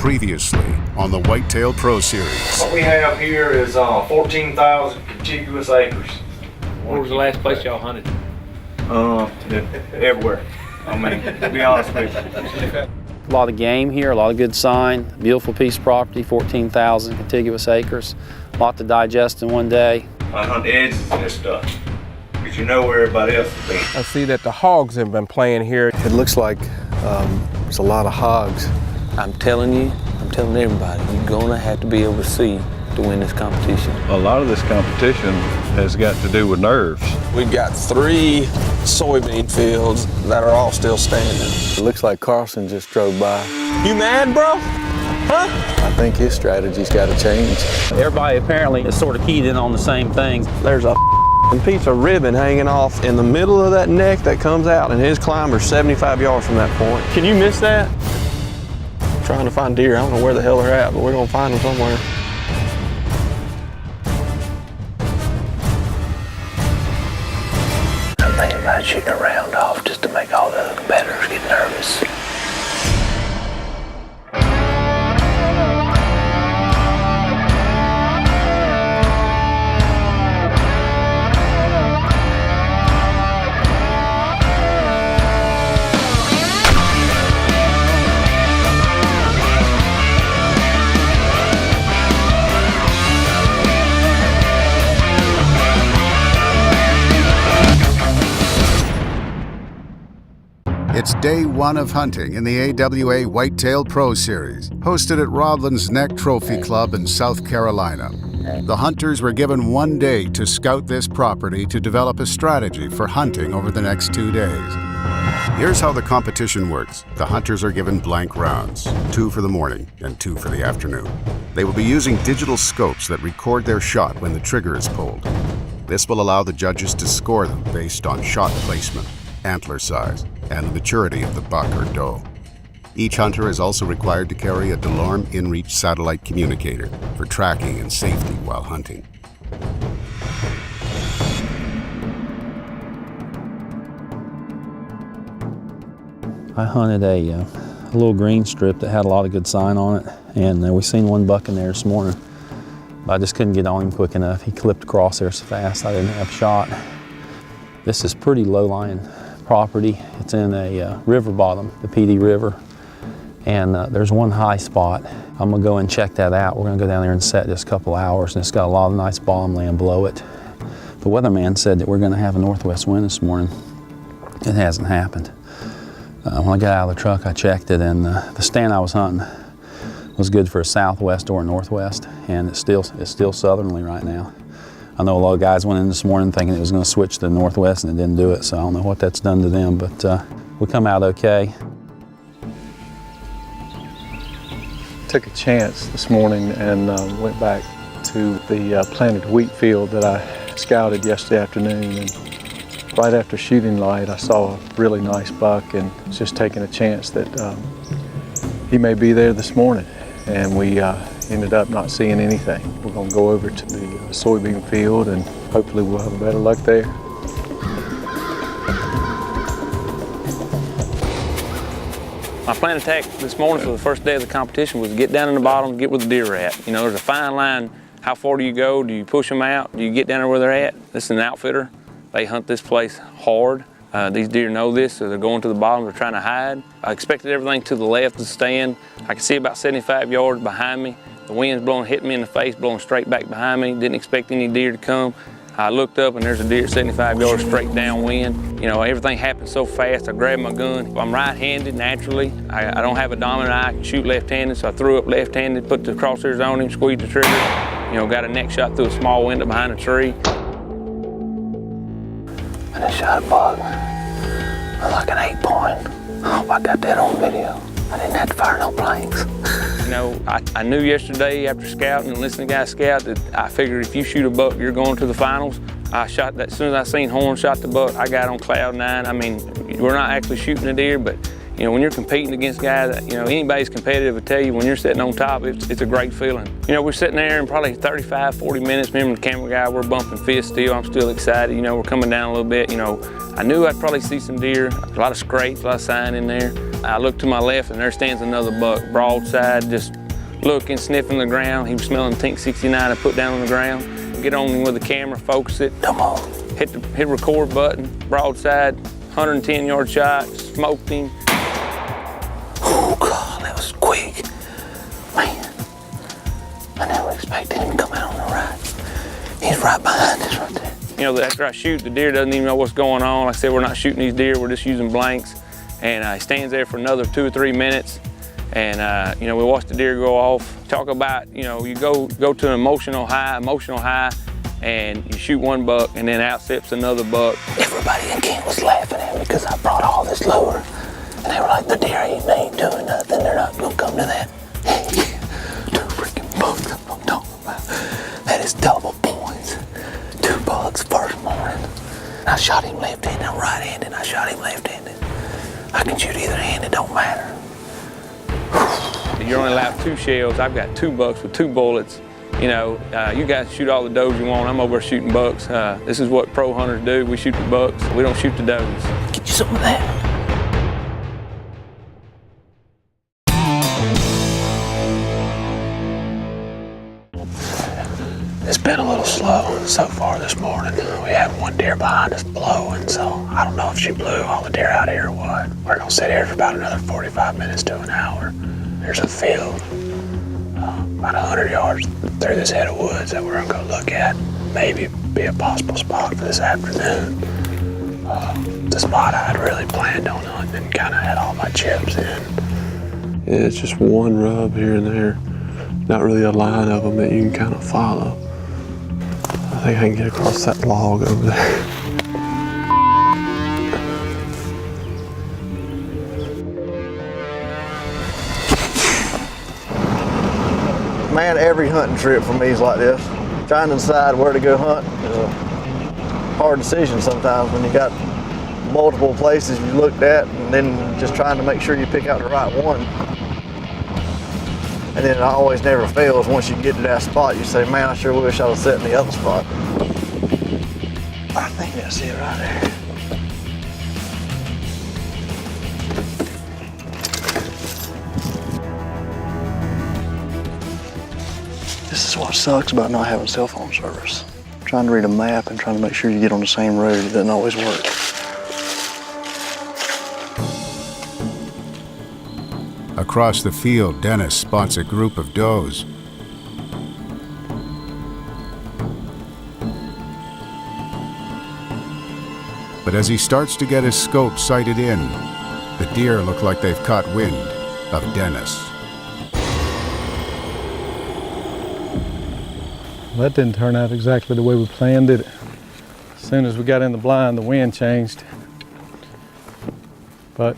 Previously on the Whitetail Pro Series. What we have here is 14,000 contiguous acres. Where was the last place y'all hunted? Everywhere. I mean, to be honest with you. A lot of game here, a lot of good sign, beautiful piece of property, 14,000 contiguous acres. A lot to digest in one day. I hunt edges of this stuff, because you know where everybody else has been. I see that the hogs have been playing here. It looks like there's a lot of hogs. I'm telling everybody, you're gonna have to be able to see to win this competition. A lot of this competition has got to do with nerves. We've got 3 soybean fields that are all still standing. It looks like Carson just drove by. You mad, bro? Huh? I think his strategy's got to change. Everybody apparently is sort of keyed in on the same things. There's a piece of ribbon hanging off in the middle of that neck that comes out, and his climber's 75 yards from that point. Can you miss that? I'm trying to find deer. I don't know where the hell they're at, but we're gonna find them somewhere. I'm thinking about shooting a round off just to make all the competitors get nervous. It's day 1 of hunting in the AWA Whitetail Pro Series, hosted at Rodland's Neck Trophy Club in South Carolina. The hunters were given 1 day to scout this property to develop a strategy for hunting over the next 2 days. Here's how the competition works. The hunters are given blank rounds, 2 for the morning and 2 for the afternoon. They will be using digital scopes that record their shot when the trigger is pulled. This will allow the judges to score them based on shot placement, antler size, and the maturity of the buck or doe. Each hunter is also required to carry a DeLorme InReach satellite communicator for tracking and safety while hunting. I hunted a little green strip that had a lot of good sign on it, and we seen one buck in there this morning. But I just couldn't get on him quick enough. He clipped across there so fast I didn't have a shot. This is pretty low-lying property. It's in a river bottom, the PD River, and there's one high spot. I'm gonna go and check that out. We're gonna go down there and set just a couple hours, and it's got a lot of nice bottom land below it. The weatherman said that we're gonna have a northwest wind this morning. It hasn't happened. When I got out of the truck, I checked it, and the stand I was hunting was good for a southwest or a northwest, and it's still southerly right now. I know a lot of guys went in this morning thinking it was going to switch to the northwest, and it didn't do it, so I don't know what that's done to them, but we come out okay. Took a chance this morning and went back to the planted wheat field that I scouted yesterday afternoon. And right after shooting light, I saw a really nice buck, and was just taking a chance that he may be there this morning. And we ended up not seeing anything. We're going to go over to the soybean field, and hopefully we'll have better luck there. My plan of attack this morning for the first day of the competition was to get down in the bottom, get where the deer are at. You know, there's a fine line. How far do you go? Do you push them out? Do you get down there where they're at? This is an outfitter. They hunt this place hard. These deer know this, so they're going to the bottom, they're trying to hide. I expected everything to the left of the stand. I could see about 75 yards behind me. The wind's blowing, hitting me in the face, blowing straight back behind me. Didn't expect any deer to come. I looked up and there's a deer 75 yards straight downwind. You know, everything happened so fast. I grabbed my gun. I'm right-handed naturally. I don't have a dominant eye. I can shoot left-handed, so I threw up left-handed, put the crosshairs on him, squeezed the trigger. You know, got a neck shot through a small window behind a tree. And I shot a buck. Like an 8-point. I hope I got that on video. I didn't have to fire no blanks. You know, I knew yesterday after scouting and listening to guys scout that I figured if you shoot a buck, you're going to the finals. I shot that, as soon as I seen horn, shot the buck, I got on cloud 9. I mean, we're not actually shooting a deer, but You know, when you're competing against guys, that, you know, anybody's competitive will tell you when you're sitting on top, it's a great feeling. You know, we're sitting there in probably 35, 40 minutes, me and the camera guy, we're bumping fists still. I'm still excited. You know, we're coming down a little bit. You know, I knew I'd probably see some deer, a lot of scrapes, a lot of sign in there. I looked to my left and there stands another buck, broadside, just looking, sniffing the ground. He was smelling Tink 69 I put down on the ground. Get on him with the camera, focus it, come on. Hit record button, broadside, 110-yard shot, smoked him. Oh God, that was quick. Man, I never expected him to come out on the right. He's right behind us right there. You know, after I shoot, the deer doesn't even know what's going on. Like I said, we're not shooting these deer, we're just using blanks. And he stands there for another 2 or 3 minutes. And you know, we watch the deer go off. Talk about, you know, you go to an emotional high, and you shoot one buck and then out steps another buck. Everybody in camp was laughing at me because I brought all this lure. And they were like, the deer ain't doing nothing. They're not gonna come to that. 2 freaking bucks I'm talking about. That is double points. 2 bucks first morning. I shot him left-handed, I'm right-handed. I shot him left-handed. I can shoot either hand, it don't matter. You're only allowed 2 shells. I've got 2 bucks with 2 bullets. You know, you guys shoot all the does you want. I'm over shooting bucks. This is what pro hunters do. We shoot the bucks. We don't shoot the does. Get you some of that. It's been a little slow so far this morning. We have one deer behind us blowing, so I don't know if she blew all the deer out here or what. We're gonna sit here for about another 45 minutes to an hour. There's a field about 100 yards through this head of woods that we're gonna go look at. Maybe be a possible spot for this afternoon. The spot I had really planned on hunting and kind of had all my chips in. Yeah, it's just one rub here and there. Not really a line of them that you can kind of follow. I think I can get across that log over there. Man, every hunting trip for me is like this. Trying to decide where to go hunt is a hard decision sometimes when you got multiple places you looked at and then just trying to make sure you pick out the right one. And then it always never fails. Once you get to that spot, you say, man, I sure wish I was sitting in the other spot. I think that's it right there. This is what sucks about not having cell phone service. Trying to read a map and trying to make sure you get on the same road, it doesn't always work. Across the field, Dennis spots a group of does. But as he starts to get his scope sighted in, the deer look like they've caught wind of Dennis. Well, that didn't turn out exactly the way we planned it. As soon as we got in the blind, the wind changed. But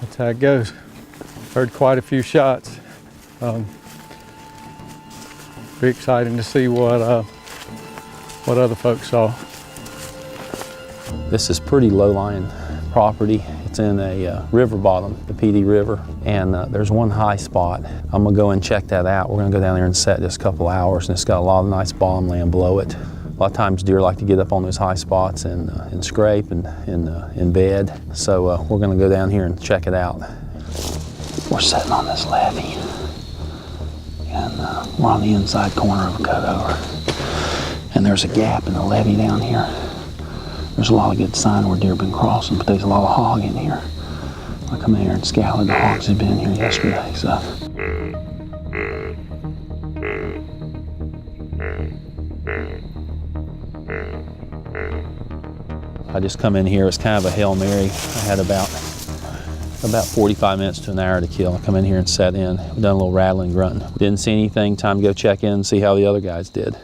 that's how it goes. Heard quite a few shots. Be exciting to see what other folks saw. This is pretty low-lying property. It's in a river bottom, the PD River, and there's one high spot. I'm gonna go and check that out. We're gonna go down there and set just a couple hours, and it's got a lot of nice bottom land below it. A lot of times deer like to get up on those high spots and scrape and bed. So we're gonna go down here and check it out. We're sitting on this levee, and we're on the inside corner of a cutover. And there's a gap in the levee down here. There's a lot of good sign where deer have been crossing, but there's a lot of hog in here. I come in here and scouted, the hogs had been here yesterday, so. I just come in here, it's kind of a Hail Mary. I had about 45 minutes to an hour to kill. I come in here and sat in. We've done a little rattling, grunting. Didn't see anything, time to go check in and see how the other guys did.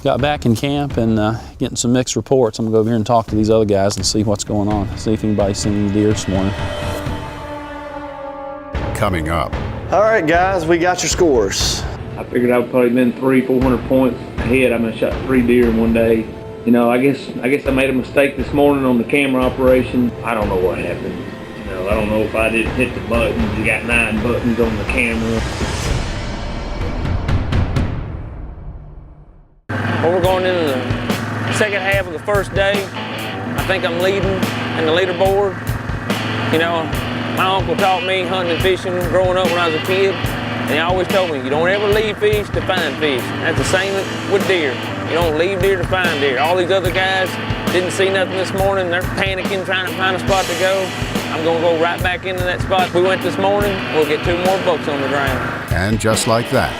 Got back in camp and getting some mixed reports. I'm gonna go over here and talk to these other guys and see what's going on. See if anybody's seen any deer this morning. Coming up. All right, guys, we got your scores. I figured I've probably been 300-400 points ahead. I mean, I shot 3 deer in one day. You know, I guess I made a mistake this morning on the camera operation. I don't know what happened. You know, I don't know if I didn't hit the buttons. You got 9 buttons on the camera. Well, we're going into the second half of the first day. I think I'm leading in the leaderboard. You know, my uncle taught me hunting and fishing growing up when I was a kid, and he always told me, you don't ever leave fish to find fish. That's the same with deer. You don't leave deer to find deer. All these other guys didn't see nothing this morning. They're panicking, trying to find a spot to go. I'm gonna go right back into that spot we went this morning. We'll get 2 more bucks on the ground. And just like that,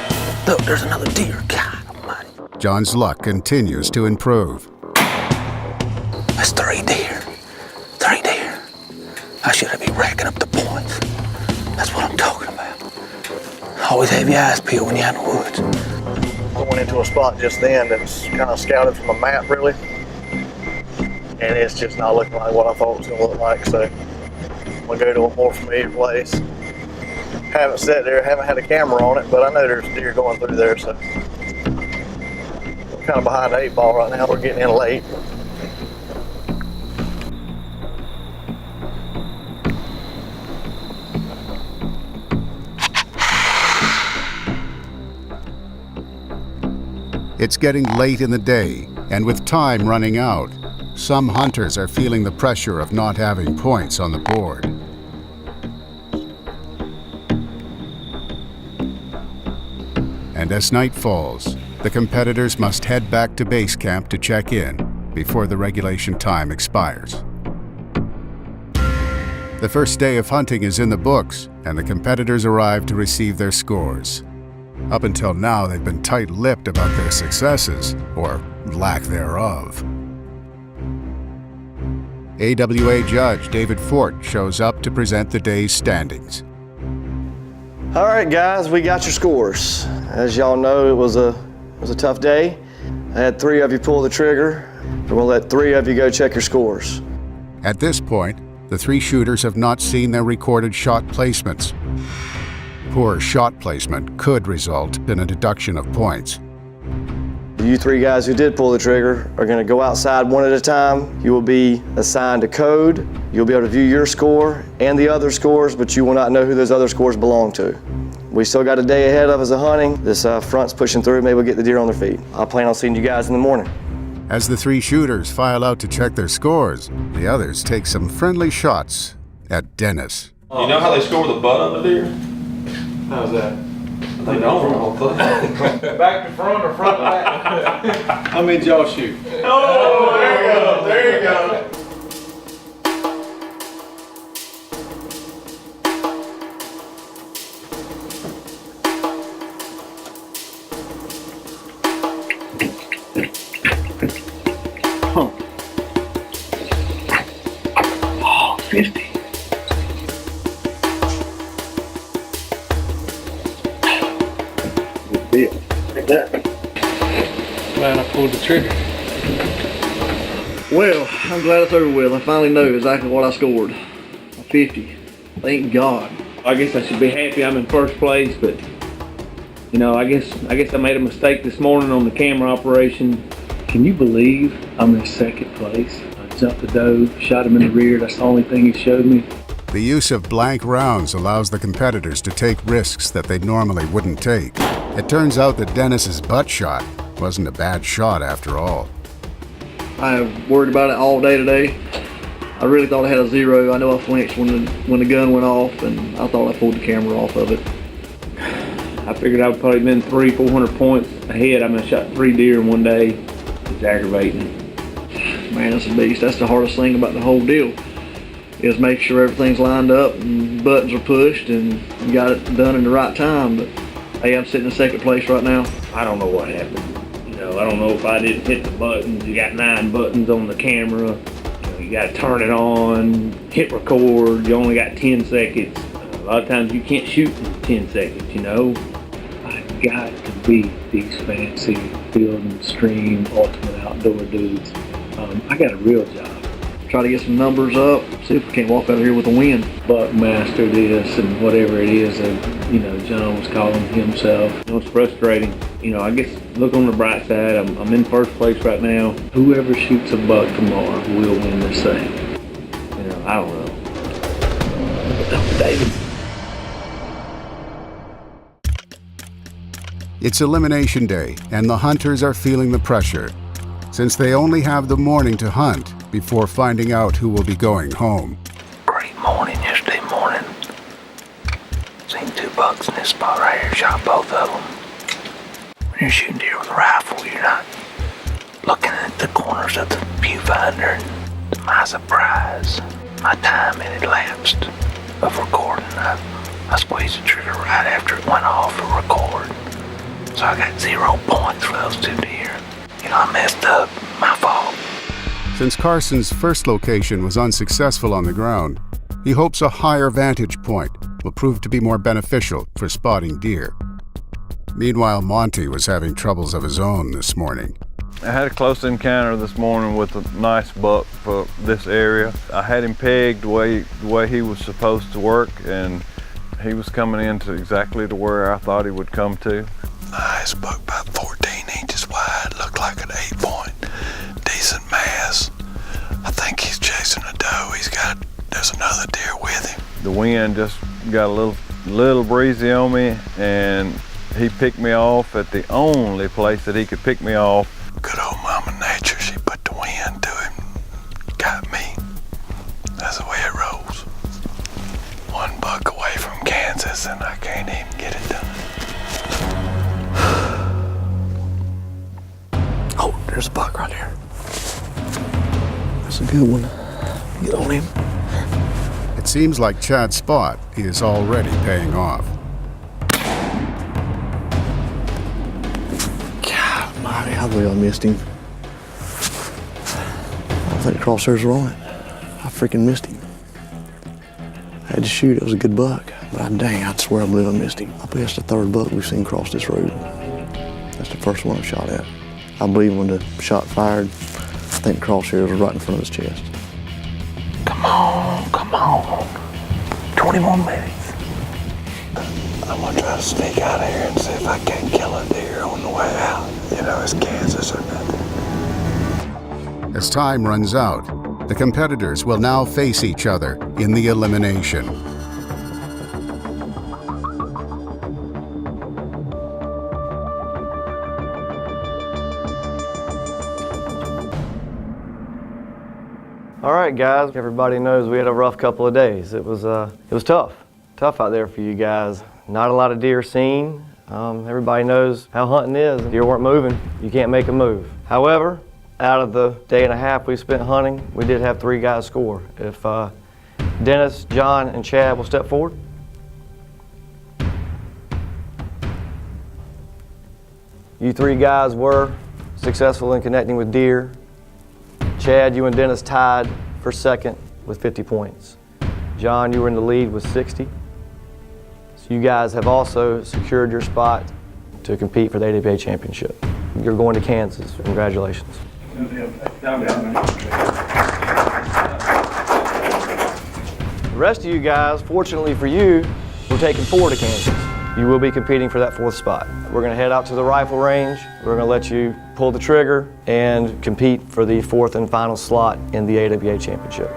Look, there's another deer. God almighty. John's luck continues to improve. That's 3 deer. 3 deer. I should be racking up the points. That's what I'm talking about. Always have your eyes peeled when you're out in the woods. Going into a spot just then that's kind of scouted from a map, really. And it's just not looking like what I thought it was going to look like, so I'm going to go to a more familiar place. Haven't sat there, haven't had a camera on it, but I know there's deer going through there, so we're kind of behind the 8 ball right now. We're getting in late. It's getting late in the day, and with time running out, some hunters are feeling the pressure of not having points on the board. And as night falls, the competitors must head back to base camp to check in before the regulation time expires. The first day of hunting is in the books, and the competitors arrive to receive their scores. Up until now, they've been tight-lipped about their successes, or lack thereof. AWA judge David Fort shows up to present the day's standings. All right, guys, we got your scores. As y'all know, it was a tough day. I had 3 of you pull the trigger. We're gonna let 3 of you go check your scores. At this point, the 3 shooters have not seen their recorded shot placements. Poor shot placement could result in a deduction of points. You 3 guys who did pull the trigger are gonna go outside one at a time. You will be assigned a code. You'll be able to view your score and the other scores, but you will not know who those other scores belong to. We still got a day ahead of us of hunting. This front's pushing through. Maybe we'll get the deer on their feet. I plan on seeing you guys in the morning. As the 3 shooters file out to check their scores, the others take some friendly shots at Dennis. You know how they score the butt on the deer? How's that? They don't. I don't think. Back to front or front to back? How many did y'all shoot? Oh, there you go. There you go. Huh. Oh, 50. Good deal. Like that. Glad I pulled the trigger. Well, I'm glad it's over with. I finally know exactly what I scored. A 50. Thank God. I guess I should be happy I'm in first place, but you know, I guess I made a mistake this morning on the camera operation. Can you believe I'm in second place? I jumped the doe, shot him in the rear. That's the only thing he showed me. The use of blank rounds allows the competitors to take risks that they normally wouldn't take. It turns out that Dennis's butt shot wasn't a bad shot after all. I worried about it all day today. I really thought I had a 0. I know I flinched when the gun went off, and I thought I pulled the camera off of it. I figured I'd probably been 300-400 points ahead. I mean, I shot 3 deer in one day. It's aggravating. Man, it's a beast. That's the hardest thing about the whole deal, is make sure everything's lined up and buttons are pushed and you got it done in the right time. But hey, I'm sitting in second place right now. I don't know what happened. You know, I don't know if I didn't hit the buttons. You got 9 buttons on the camera. You got to turn it on, hit record. You only got 10 seconds. A lot of times you can't shoot in 10 seconds, you know. I got to beat these fancy field and stream ultimate outdoor dudes. I got a real job. Try to get some numbers up, see if we can't walk out of here with a win. Buckmaster this and whatever it is that, you know, John was calling himself. You know, it's frustrating. You know, I guess look on the bright side. I'm in first place right now. Whoever shoots a buck tomorrow will win this thing. You know, I don't know. David. It's elimination day, and the hunters are feeling the pressure, since they only have the morning to hunt before finding out who will be going home. Great morning yesterday morning. Seen 2 bucks in this spot right here, shot both of them. When you're shooting deer with a rifle, you're not looking at the corners of the viewfinder. To my surprise, my time had elapsed of recording. I squeezed the trigger right after it went off to record. So I got 0 points for those 2 deer. You know, I messed up. My fault. Since Carson's first location was unsuccessful on the ground, he hopes a higher vantage point will prove to be more beneficial for spotting deer. Meanwhile, Monty was having troubles of his own this morning. I had a close encounter this morning with a nice buck for this area. I had him pegged the way he was supposed to work, and he was coming into exactly to where I thought he would come to. Nice buck, about 14 inches wide, looked like an 8-point, decent mass. I think he's chasing a doe. There's another deer with him. The wind just got a little breezy on me, and he picked me off at the only place that he could pick me off. Good old Mama Nature, she put the wind to him, got me. That's the way it rolls. 1 buck away from Kansas, and I can't even get it done. Oh, there's a buck right there. That's a good one. Get on him. It seems like Chad's spot is already paying off. God mighty, I believe I missed him. I don't think the crosshairs were on it. I freaking missed him. I had to shoot, it was a good buck. But dang, I swear I believe I missed him. I believe that's the 3rd buck we've seen cross this road. That's the first one I shot at. I believe when the shot fired, I think the crosshairs was right in front of his chest. Come on, come on. 20 more minutes. I'm gonna try to sneak out of here and see if I can't kill a deer on the way out. You know, it's Kansas or nothing. As time runs out, the competitors will now face each other in the elimination. All right, guys, everybody knows we had a rough couple of days. It was tough out there for you guys. Not a lot of deer seen. Everybody knows how hunting is. Deer weren't moving, you can't make a move. However, out of the day and a half we spent hunting, we did have 3 guys score. If Dennis, John, and Chad will step forward. You 3 guys were successful in connecting with deer. Chad, you and Dennis tied for 2nd with 50 points. John, you were in the lead with 60. So you guys have also secured your spot to compete for the AWA championship. You're going to Kansas. Congratulations. The rest of you guys, fortunately for you, we're taking 4 to Kansas. You will be competing for that 4th spot. We're going to head out to the rifle range. We're going to let you pull the trigger and compete for the 4th and final slot in the AWA championship.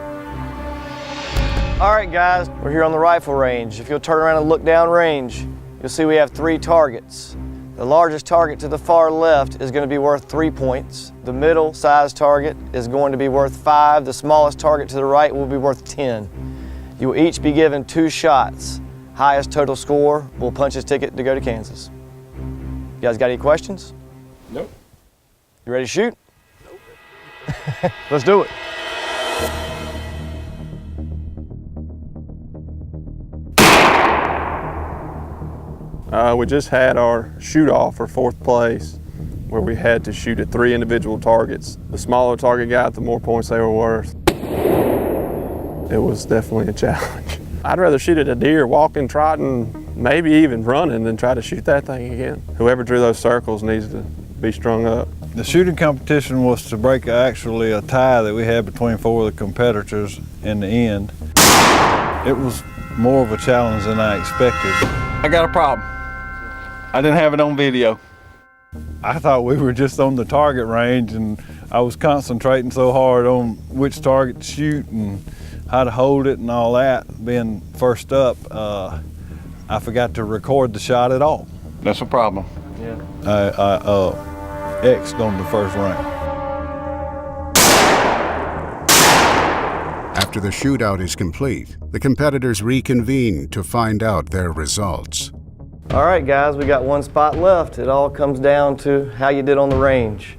All right, guys, we're here on the rifle range. If you'll turn around and look down range, you'll see we have 3 targets. The largest target to the far left is going to be worth 3 points. The middle size target is going to be worth 5. The smallest target to the right will be worth 10. You will each be given 2 shots. Highest total score will punch his ticket to go to Kansas. You guys got any questions? Nope. You ready to shoot? Nope. Let's do it. We just had our shoot-off for 4th place, where we had to shoot at 3 individual targets. The smaller target got, the more points they were worth. It was definitely a challenge. I'd rather shoot at a deer walking, trotting, maybe even running than try to shoot that thing again. Whoever drew those circles needs to be strung up. The shooting competition was to break actually a tie that we had between 4 of the competitors in the end. It was more of a challenge than I expected. I got a problem. I didn't have it on video. I thought we were just on the target range, and I was concentrating so hard on which target to shoot, and how to hold it and all that. Being first up, I forgot to record the shot at all. That's a problem. Yeah. I X'd on the first round. After the shootout is complete, the competitors reconvene to find out their results. All right, guys, we got one spot left. It all comes down to how you did on the range.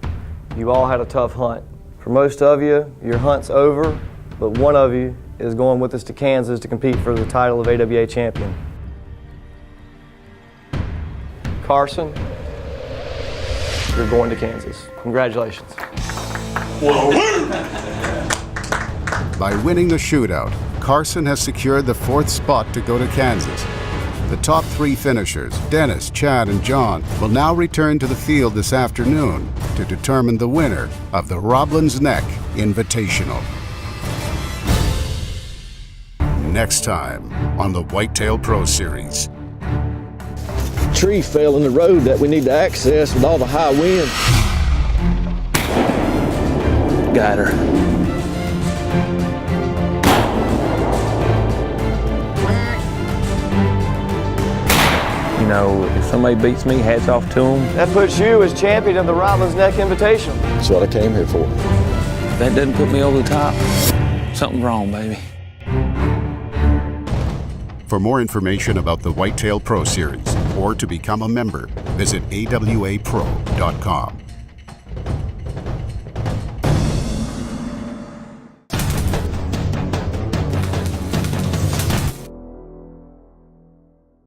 You all had a tough hunt. For most of you, your hunt's over, but one of you is going with us to Kansas to compete for the title of AWA champion. Carson, you're going to Kansas. Congratulations. By winning the shootout, Carson has secured the 4th spot to go to Kansas. The top 3 finishers, Dennis, Chad, and John, will now return to the field this afternoon to determine the winner of the Roblin's Neck Invitational. Next time on the Whitetail Pro Series. Tree fell in the road that we need to access with all the high wind. Got her. You know, if somebody beats me, hats off to them. That puts you as champion of the Roblin's Neck Invitational. That's what I came here for. If that doesn't put me over the top, something's wrong, baby. For more information about the Whitetail Pro Series or to become a member, visit awapro.com.